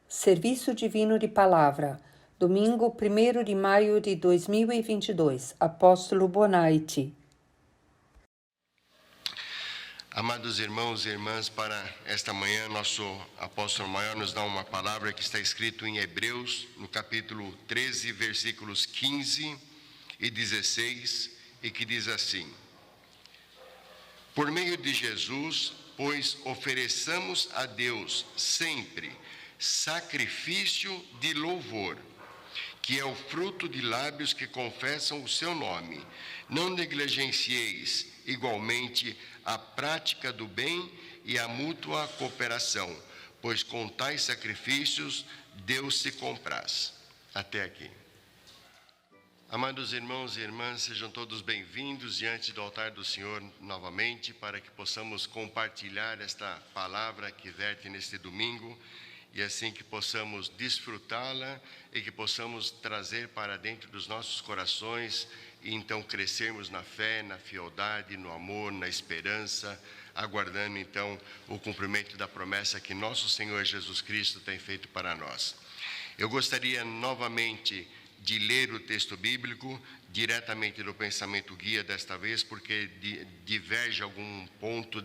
Serviço Divino de Palavra, domingo 1º de maio de 2022, Apóstolo Bonaiti. Amados irmãos e irmãs, para esta manhã, nosso apóstolo maior nos dá uma palavra que está escrito em Hebreus, no capítulo 13, versículos 15 e 16, e que diz assim: Por meio de Jesus, pois ofereçamos a Deus sempre sacrifício de louvor, que é o fruto de lábios que confessam o seu nome. Não negligencieis igualmente a prática do bem e a mútua cooperação, pois com tais sacrifícios Deus se compraz. Até aqui. Amados irmãos e irmãs, sejam todos bem-vindos diante do altar do Senhor novamente, para que possamos compartilhar esta palavra que verte neste domingo, e assim que possamos desfrutá-la e que possamos trazer para dentro dos nossos corações e então crescermos na fé, na fialdade, no amor, na esperança, aguardando então o cumprimento da promessa que nosso Senhor Jesus Cristo tem feito para nós. Eu gostaria novamente de ler o texto bíblico diretamente do pensamento guia desta vez, porque diverge algum ponto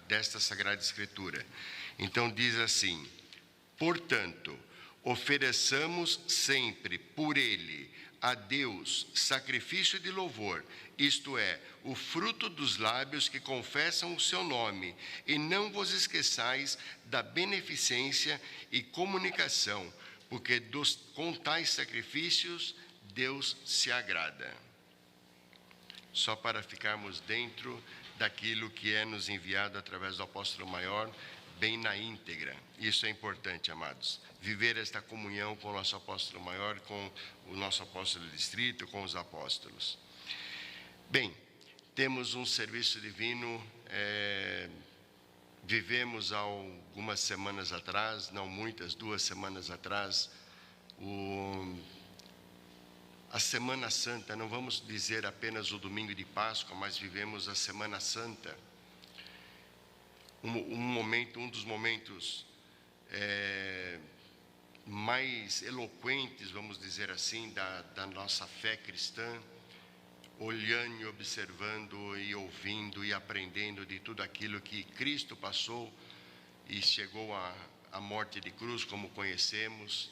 desta Sagrada Escritura. Então diz assim: Portanto, ofereçamos sempre por ele a Deus sacrifício de louvor, isto é, o fruto dos lábios que confessam o seu nome, e não vos esqueçais da beneficência e comunicação, porque com tais sacrifícios Deus se agrada. Só para ficarmos dentro daquilo que é nos enviado através do apóstolo maior, bem na íntegra. Isso é importante, amados. Viver esta comunhão com o nosso apóstolo maior, com o nosso apóstolo distrito, com os apóstolos. Bem, temos um serviço divino. Vivemos há algumas semanas atrás, não muitas, 2 semanas atrás, a Semana Santa. Não vamos dizer apenas o domingo de Páscoa, mas vivemos a Semana Santa. Um dos momentos mais eloquentes, vamos dizer assim, da nossa fé cristã, olhando e observando e ouvindo e aprendendo de tudo aquilo que Cristo passou e chegou à morte de cruz, como conhecemos,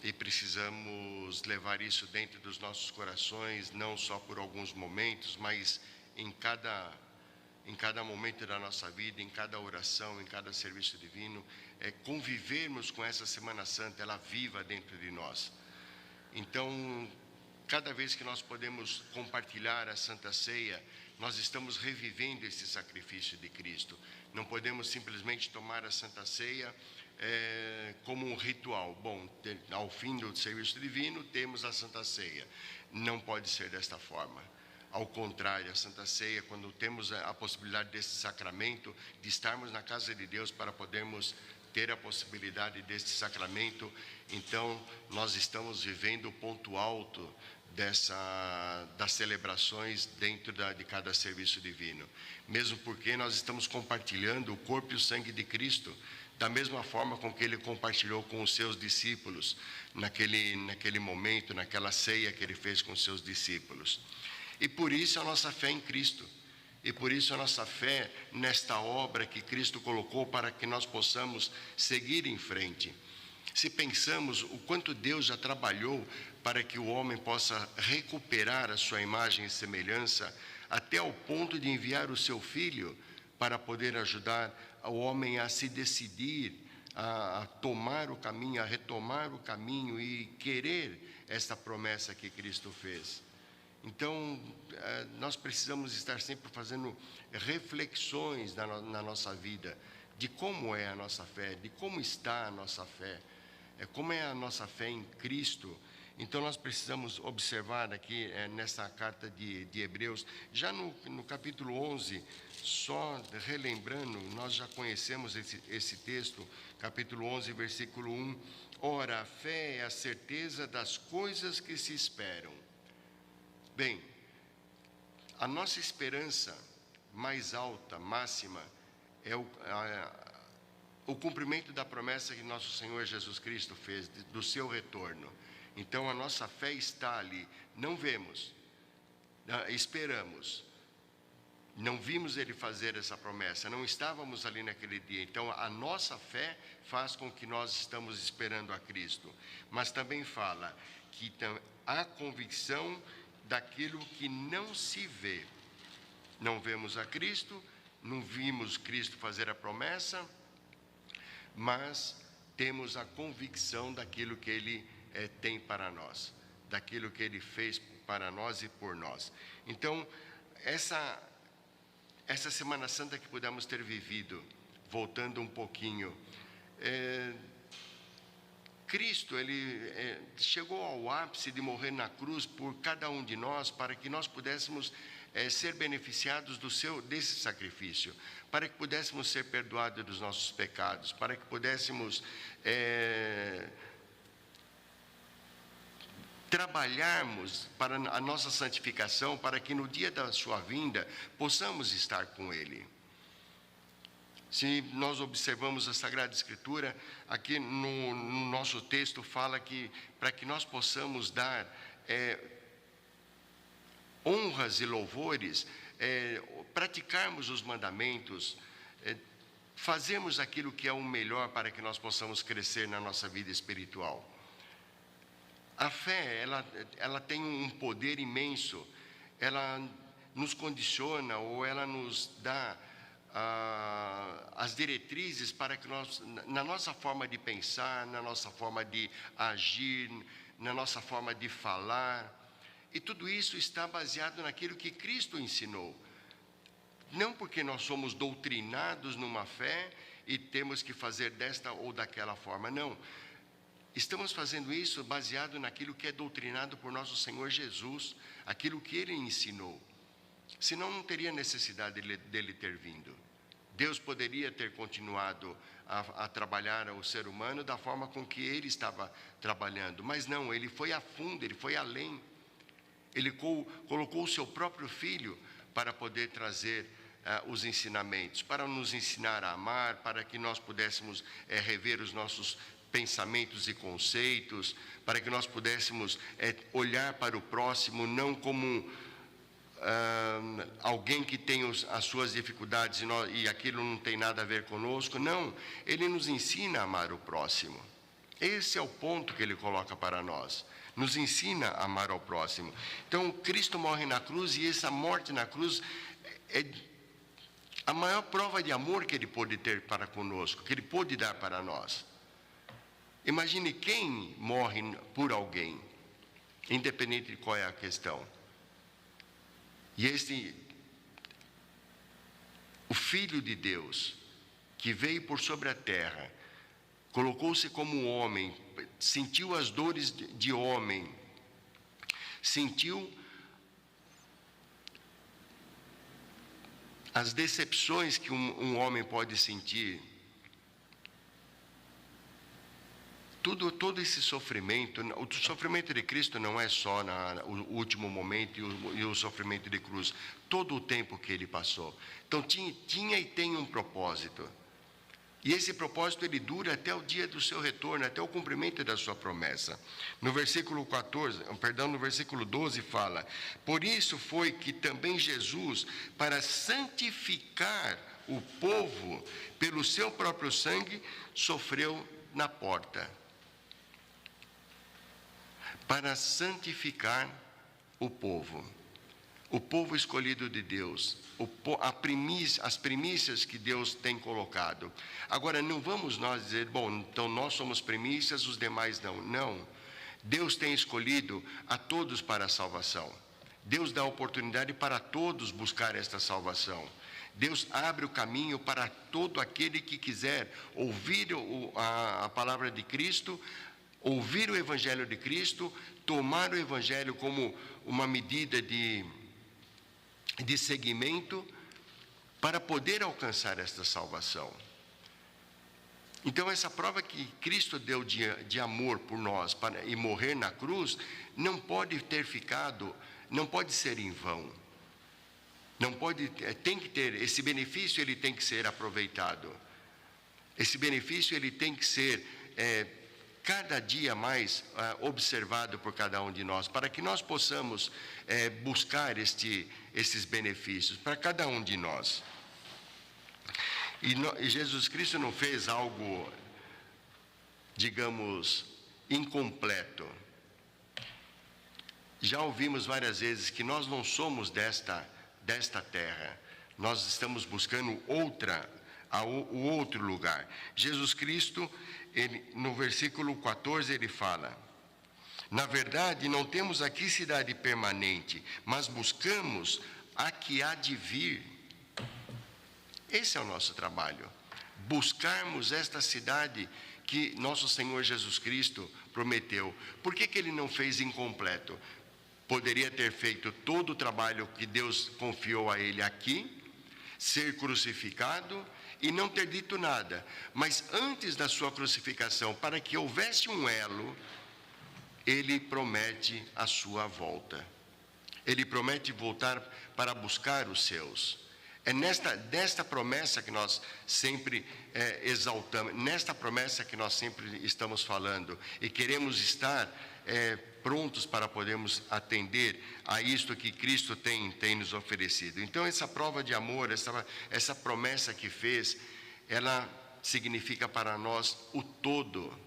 e precisamos levar isso dentro dos nossos corações, não só por alguns momentos, mas em cada momento da nossa vida, em cada oração, em cada serviço divino, convivermos com essa Semana Santa, ela viva dentro de nós. Então, cada vez que nós podemos compartilhar a Santa Ceia, nós estamos revivendo esse sacrifício de Cristo. Não podemos simplesmente tomar a Santa Ceia como um ritual. Bom, ao fim do serviço divino, temos a Santa Ceia. Não pode ser desta forma. Ao contrário, a Santa Ceia, quando temos a possibilidade desse sacramento, de estarmos na casa de Deus para podermos ter a possibilidade desse sacramento, então nós estamos vivendo o ponto alto das celebrações dentro de cada serviço divino. Mesmo porque nós estamos compartilhando o corpo e o sangue de Cristo, da mesma forma com que ele compartilhou com os seus discípulos, naquele momento, naquela ceia que ele fez com os seus discípulos. E por isso a nossa fé em Cristo, e por isso a nossa fé nesta obra que Cristo colocou para que nós possamos seguir em frente. Se pensamos o quanto Deus já trabalhou para que o homem possa recuperar a sua imagem e semelhança, até ao ponto de enviar o seu Filho para poder ajudar o homem a se decidir, a tomar o caminho, a retomar o caminho e querer esta promessa que Cristo fez. Então, nós precisamos estar sempre fazendo reflexões na nossa vida, de como é a nossa fé, de como está a nossa fé, como é a nossa fé em Cristo. Então, nós precisamos observar aqui, nessa carta de Hebreus, já no capítulo 11, só relembrando, nós já conhecemos esse texto, capítulo 11, versículo 1, Ora, a fé é a certeza das coisas que se esperam. Bem, a nossa esperança mais alta, máxima, o cumprimento da promessa que nosso Senhor Jesus Cristo fez do seu retorno. Então a nossa fé está ali. Não vemos, esperamos. Não vimos ele fazer essa promessa, não estávamos ali naquele dia. Então a nossa fé faz com que nós estamos esperando a Cristo. Mas também fala que há convicção daquilo que não se vê. Não vemos a Cristo, não vimos Cristo fazer a promessa, mas temos a convicção daquilo que Ele tem para nós, daquilo que Ele fez para nós e por nós. Então, essa Semana Santa que pudemos ter vivido, voltando um pouquinho, Cristo, Ele chegou ao ápice de morrer na cruz por cada um de nós, para que nós pudéssemos ser beneficiados desse sacrifício, para que pudéssemos ser perdoados dos nossos pecados, para que pudéssemos trabalharmos para a nossa santificação, para que no dia da sua vinda possamos estar com Ele. Se nós observamos a Sagrada Escritura, aqui no nosso texto fala que para que nós possamos dar honras e louvores, praticarmos os mandamentos, fazermos aquilo que é o melhor para que nós possamos crescer na nossa vida espiritual. A fé, ela tem um poder imenso, ela nos condiciona ou ela nos dá as diretrizes para que nós, na nossa forma de pensar, na nossa forma de agir, na nossa forma de falar, e tudo isso está baseado naquilo que Cristo ensinou. Não porque nós somos doutrinados numa fé e temos que fazer desta ou daquela forma, não. Estamos fazendo isso baseado naquilo que é doutrinado por nosso Senhor Jesus, aquilo que Ele ensinou. Senão não teria necessidade dele ter vindo. Deus poderia ter continuado a trabalhar o ser humano da forma com que Ele estava trabalhando, mas não, Ele foi a fundo, Ele foi além. Ele colocou o seu próprio Filho para poder trazer os ensinamentos, para nos ensinar a amar, para que nós pudéssemos rever os nossos pensamentos e conceitos, para que nós pudéssemos olhar para o próximo não como alguém que tem as suas dificuldades e aquilo não tem nada a ver conosco. Não, Ele nos ensina a amar o próximo. Esse é o ponto que Ele coloca para nós. Nos ensina a amar ao próximo. Então, Cristo morre na cruz e essa morte na cruz é a maior prova de amor que Ele pôde ter para conosco, que Ele pôde dar para nós. Imagine quem morre por alguém, independente de qual é a questão. E o Filho de Deus, que veio por sobre a terra, colocou-se como homem, sentiu as dores de homem, sentiu as decepções que um homem pode sentir. Todo esse sofrimento, o sofrimento de Cristo não é só no último momento e o sofrimento de cruz, todo o tempo que Ele passou. Então tinha e tem um propósito. E esse propósito ele dura até o dia do seu retorno, até o cumprimento da sua promessa. No versículo 12 fala: por isso foi que também Jesus, para santificar o povo pelo seu próprio sangue, sofreu na porta. Para santificar o povo escolhido de Deus, as primícias que Deus tem colocado. Agora, não vamos nós dizer, bom, então nós somos primícias, os demais não. Não, Deus tem escolhido a todos para a salvação. Deus dá oportunidade para todos buscar esta salvação. Deus abre o caminho para todo aquele que quiser ouvir a palavra de Cristo, ouvir o Evangelho de Cristo, tomar o Evangelho como uma medida de seguimento para poder alcançar esta salvação. Então essa prova que Cristo deu de amor por nós e morrer na cruz, não pode ser em vão. Tem que ter esse benefício, ele tem que ser aproveitado. Esse benefício ele tem que ser cada dia mais observado por cada um de nós, para que nós possamos buscar esses benefícios para cada um de nós. E Jesus Cristo não fez algo, digamos, incompleto. Já ouvimos várias vezes que nós não somos desta terra, nós estamos buscando o outro lugar. Jesus Cristo, no versículo 14, ele fala: na verdade, não temos aqui cidade permanente, mas buscamos a que há de vir. Esse é o nosso trabalho, buscarmos esta cidade que nosso Senhor Jesus Cristo prometeu. Por que ele não fez incompleto? Poderia ter feito todo o trabalho que Deus confiou a ele aqui, ser crucificado e não ter dito nada. Mas antes da sua crucificação, para que houvesse um elo, ele promete a sua volta. Ele promete voltar para buscar os seus. É desta promessa que nós sempre exaltamos, nesta promessa que nós sempre estamos falando, e queremos estar prontos para podermos atender a isto que Cristo tem nos oferecido. Então, essa prova de amor, essa promessa que fez, ela significa para nós o todo,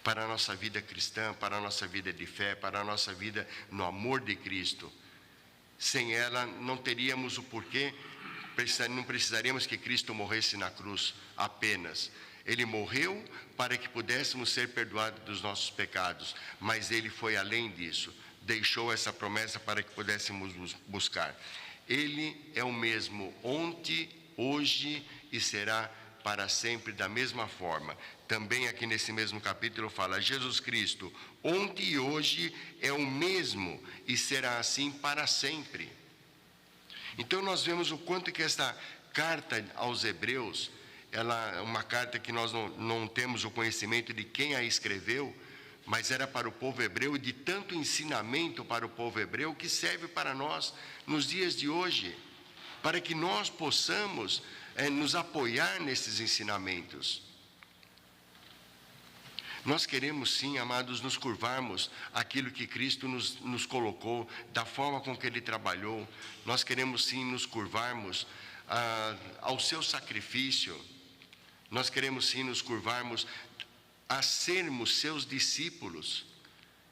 para a nossa vida cristã, para a nossa vida de fé, para a nossa vida no amor de Cristo. Sem ela, não teríamos o porquê, não precisaríamos que Cristo morresse na cruz apenas. Ele morreu para que pudéssemos ser perdoados dos nossos pecados, mas ele foi além disso, deixou essa promessa para que pudéssemos buscar. Ele é o mesmo ontem, hoje e será para sempre da mesma forma. Também aqui nesse mesmo capítulo fala: Jesus Cristo, ontem e hoje é o mesmo e será assim para sempre. Então nós vemos o quanto que esta carta aos Hebreus, ela é uma carta que nós não temos o conhecimento de quem a escreveu, mas era para o povo hebreu, e de tanto ensinamento para o povo hebreu que serve para nós nos dias de hoje, para que nós possamos nos apoiar nesses ensinamentos. Nós queremos sim, amados, nos curvarmos àquilo que Cristo nos colocou, da forma com que Ele trabalhou. Nós queremos sim nos curvarmos ao seu sacrifício. Nós queremos sim nos curvarmos a sermos seus discípulos.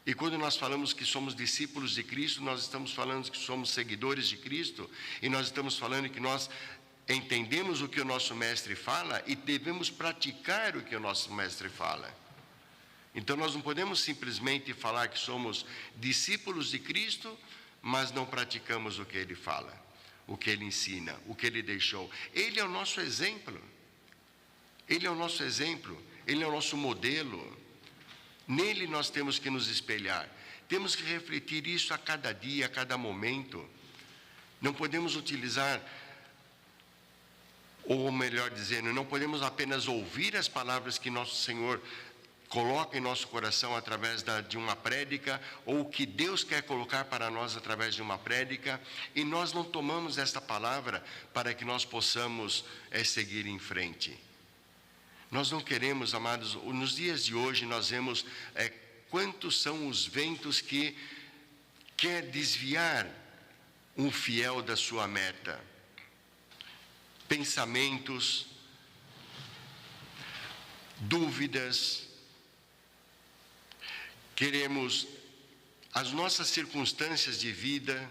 E quando nós falamos que somos discípulos de Cristo, nós estamos falando que somos seguidores de Cristo, e nós estamos falando que nós entendemos o que o nosso mestre fala e devemos praticar o que o nosso mestre fala. Então nós não podemos simplesmente falar que somos discípulos de Cristo, mas não praticamos o que ele fala, o que ele ensina, o que ele deixou. Ele é o nosso exemplo. Ele é o nosso exemplo, ele é o nosso modelo. Nele nós temos que nos espelhar. Temos que refletir isso a cada dia, a cada momento. Não podemos utilizar, ou melhor dizendo, não podemos apenas ouvir as palavras que nosso Senhor coloca em nosso coração através de uma prédica, ou o que Deus quer colocar para nós através de uma prédica, e nós não tomamos esta palavra para que nós possamos seguir em frente. Nós não queremos, amados, nos dias de hoje nós vemos quantos são os ventos que quer desviar um fiel da sua meta. Pensamentos, dúvidas, queremos as nossas circunstâncias de vida.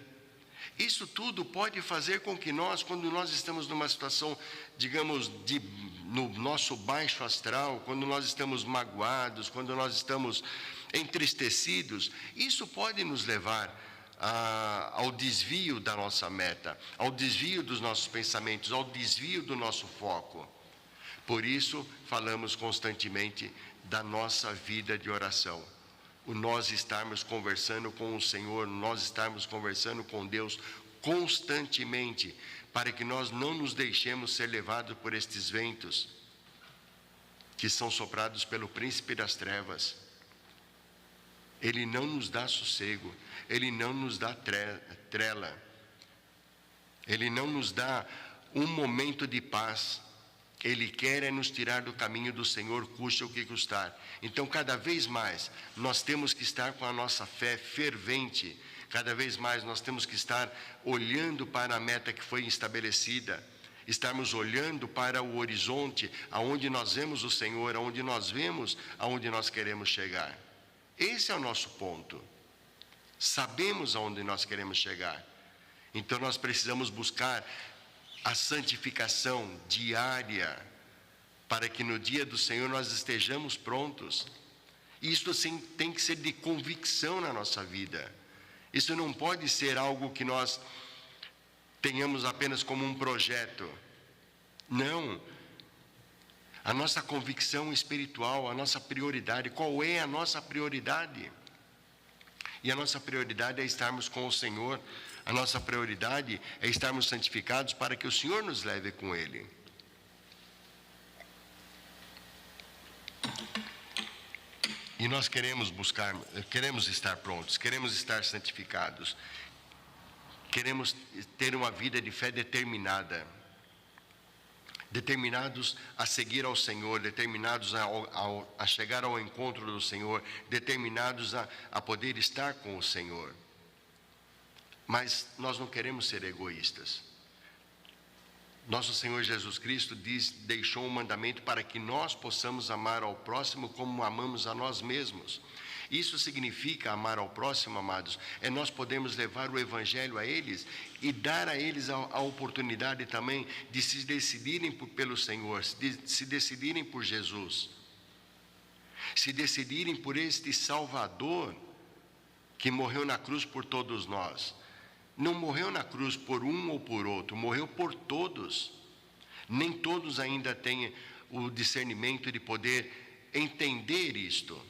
Isso tudo pode fazer com que nós, quando nós estamos numa situação, digamos, no nosso baixo astral, quando nós estamos magoados, quando nós estamos entristecidos, isso pode nos levar ao desvio da nossa meta, ao desvio dos nossos pensamentos, ao desvio do nosso foco. Por isso, falamos constantemente da nossa vida de oração. O nós estarmos conversando com o Senhor, nós estarmos conversando com Deus constantemente, para que nós não nos deixemos ser levados por estes ventos que são soprados pelo príncipe das trevas. Ele não nos dá sossego, ele não nos dá trela, ele não nos dá um momento de paz, Ele quer é nos tirar do caminho do Senhor, custe o que custar. Então, cada vez mais, nós temos que estar com a nossa fé fervente. Cada vez mais nós temos que estar olhando para a meta que foi estabelecida. Estarmos olhando para o horizonte, aonde nós vemos o Senhor, aonde nós vemos, aonde nós queremos chegar. Esse é o nosso ponto. Sabemos aonde nós queremos chegar. Então, nós precisamos buscar a santificação diária, para que no dia do Senhor nós estejamos prontos. Isso assim, tem que ser de convicção na nossa vida. Isso não pode ser algo que nós tenhamos apenas como um projeto. Não. A nossa convicção espiritual, a nossa prioridade. Qual é a nossa prioridade? E a nossa prioridade é estarmos com o Senhor. A nossa prioridade é estarmos santificados para que o Senhor nos leve com Ele. E nós queremos estar prontos, queremos estar santificados. Queremos ter uma vida de fé determinada. Determinados a seguir ao Senhor, determinados a chegar ao encontro do Senhor, determinados a poder estar com o Senhor. Mas nós não queremos ser egoístas. Nosso Senhor Jesus Cristo deixou um mandamento para que nós possamos amar ao próximo como amamos a nós mesmos. Isso significa amar ao próximo, amados, é nós podemos levar o Evangelho a eles e dar a eles a oportunidade também de se decidirem pelo Senhor, de se decidirem por Jesus, se decidirem por este Salvador que morreu na cruz por todos nós. Não morreu na cruz por um ou por outro, morreu por todos. Nem todos ainda têm o discernimento de poder entender isto.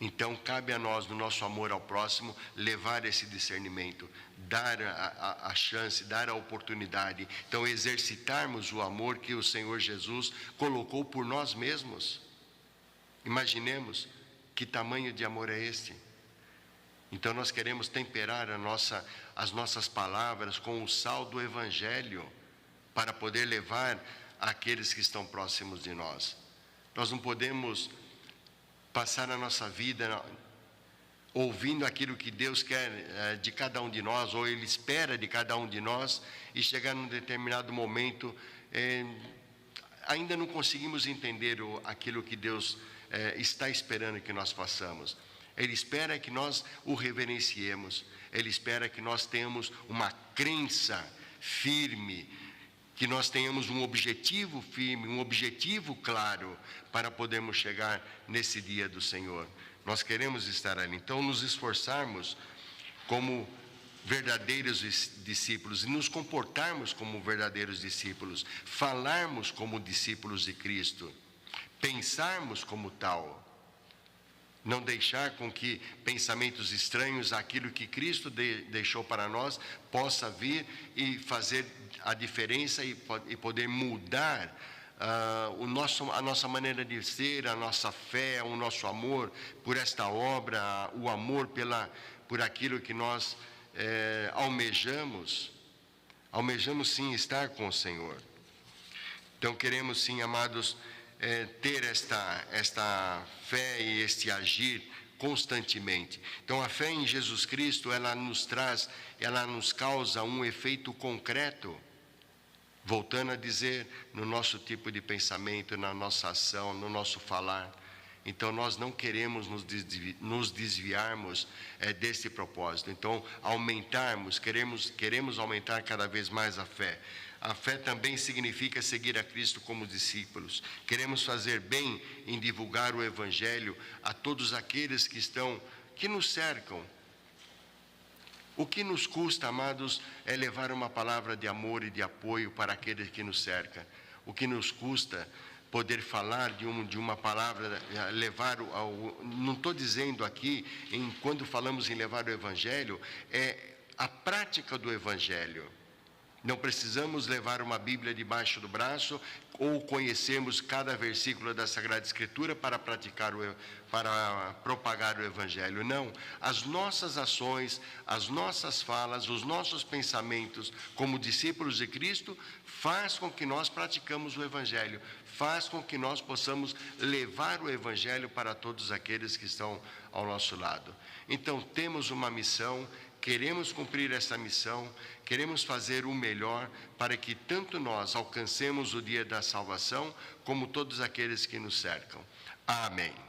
Então, cabe a nós, no nosso amor ao próximo, levar esse discernimento, dar a chance, dar a oportunidade. Então, exercitarmos o amor que o Senhor Jesus colocou por nós mesmos. Imaginemos que tamanho de amor é este. Então, nós queremos temperar as nossas palavras com o sal do Evangelho, para poder levar àqueles que estão próximos de nós. Nós não podemos passar a nossa vida ouvindo aquilo que Deus quer de cada um de nós, ou Ele espera de cada um de nós, e chegar num determinado momento, ainda não conseguimos entender aquilo que Deus está esperando que nós façamos. Ele espera que nós o reverenciemos, Ele espera que nós tenhamos uma crença firme, que nós tenhamos um objetivo firme, um objetivo claro, para podermos chegar nesse dia do Senhor. Nós queremos estar ali, então nos esforçarmos como verdadeiros discípulos, e nos comportarmos como verdadeiros discípulos, falarmos como discípulos de Cristo, pensarmos como tal. Não deixar com que pensamentos estranhos àquilo que Cristo deixou para nós possa vir e fazer a diferença e poder mudar a nossa maneira de ser, a nossa fé, o nosso amor por esta obra, o amor por aquilo que nós almejamos. Almejamos sim estar com o Senhor. Então queremos sim, amados, ter esta fé e este agir constantemente. Então a fé em Jesus Cristo, ela nos causa um efeito concreto, voltando a dizer, no nosso tipo de pensamento, na nossa ação, no nosso falar. Então nós não queremos nos desviarmos desse propósito. Então queremos aumentar cada vez mais a fé. A fé também significa seguir a Cristo como discípulos. Queremos fazer bem em divulgar o Evangelho a todos aqueles que nos cercam. O que nos custa, amados, é levar uma palavra de amor e de apoio para aqueles que nos cercam. O que nos custa poder falar de uma palavra, não estou dizendo aqui, quando falamos em levar o Evangelho, é a prática do Evangelho. Não precisamos levar uma Bíblia debaixo do braço ou conhecermos cada versículo da Sagrada Escritura para propagar o Evangelho. Não, as nossas ações, as nossas falas, os nossos pensamentos como discípulos de Cristo faz com que nós praticamos o Evangelho, faz com que nós possamos levar o Evangelho para todos aqueles que estão ao nosso lado. Então temos uma missão, queremos cumprir essa missão, queremos fazer o melhor para que tanto nós alcancemos o dia da salvação, como todos aqueles que nos cercam. Amém.